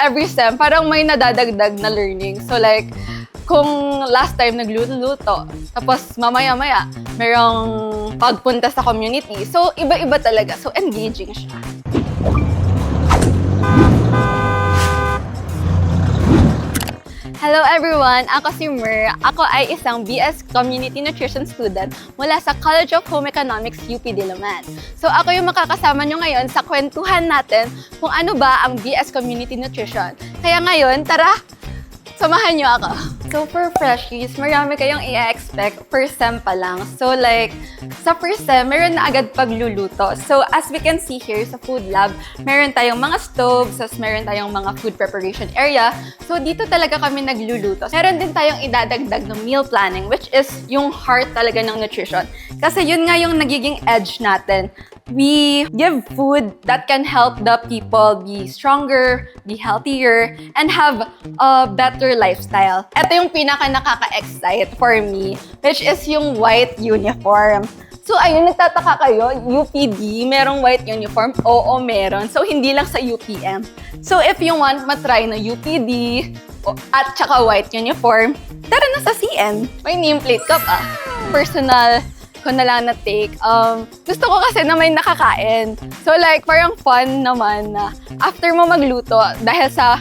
every sem, parang may nadadagdag na learning. So like, kung last time nagluto-luto, tapos mamaya-maya, merong pagpunta sa community. So, iba-iba talaga. So, engaging siya. Hello everyone! Ako si Mer. Ako ay isang BS Community Nutrition student mula sa College of Home Economics UP Diliman. So ako yung makakasama nyo ngayon sa kwentuhan natin kung ano ba ang BS Community Nutrition. Kaya ngayon, tara! Samahan nyo ako. So for freshies, marami kayong i-expect first sem pa lang. So like, sa first sem, meron na agad pagluluto. So as we can see here sa food lab, meron tayong mga stoves, meron tayong mga food preparation area. So dito talaga kami nagluluto. Meron din tayong idadagdag ng meal planning, which is yung heart talaga ng nutrition. Kasi yun nga yung nagiging edge natin. We give food that can help the people be stronger, be healthier, and have a better lifestyle. Ito yung pinaka nakaka-excite for me, which is yung white uniform. So ayun, nagtataka kayo, UPD, merong white uniform? Oo, meron. So hindi lang sa UPM. So if you want matry na UPD at tsaka white uniform, tara na sa CN. May nameplate ka pa. Personal ko na lang na-take. Gusto ko kasi na may nakakain. So like, parang fun naman na after mo magluto, dahil sa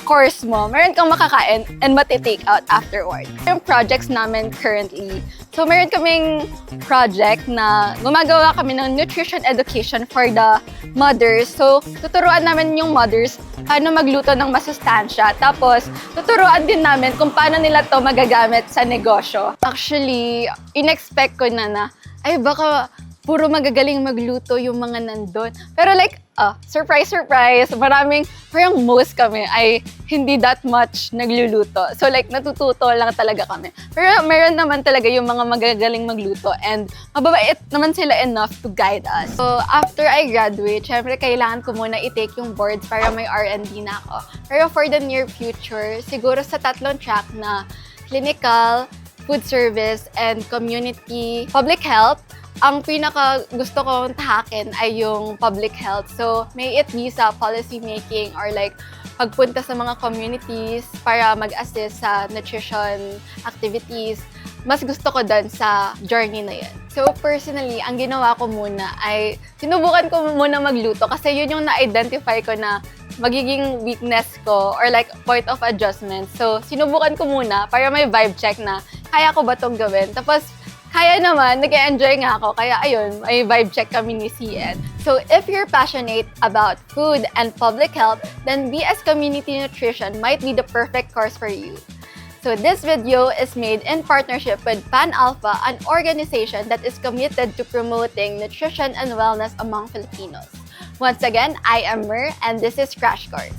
course mo, meron kang makakain and mati-take out afterward. Yung projects namin currently, so meron kaming project na gumagawa kami ng nutrition education for the mothers. So, tuturuan namin yung mothers paano magluto ng masustansya. Tapos, tuturuan din namin kung paano nila to magagamit sa negosyo. Actually, in-expect ko na ay baka puro magagaling magluto yung mga nandun. Pero like, surprise, parang most kami ay hindi that much nagluluto. So like, natututo lang talaga kami. Pero meron naman talaga yung mga magagaling magluto and mababait naman sila enough to guide us. So after I graduate, syempre kailangan ko muna i-take yung boards para may R&D na ako. Pero for the near future, siguro sa tatlong track na clinical, food service, and community public health, ang pinaka gusto kong tahakin ay yung public health. So, may it be sa policy making or like pagpunta sa mga communities para mag-assist sa nutrition activities. Mas gusto ko dun sa journey na yun. So, personally, ang ginawa ko muna ay sinubukan ko muna magluto kasi yun yung na-identify ko na magiging weakness ko or like point of adjustment. So, sinubukan ko muna para may vibe check na kaya ko ba itong gawin. Tapos, kaya naman, nag-enjoy nga ako. Kaya ayun, may vibe check kami ni CN. So if you're passionate about food and public health, then BS Community Nutrition might be the perfect course for you. So this video is made in partnership with Pan Alpha, an organization that is committed to promoting nutrition and wellness among Filipinos. Once again, I am Mer, and this is Crash Course.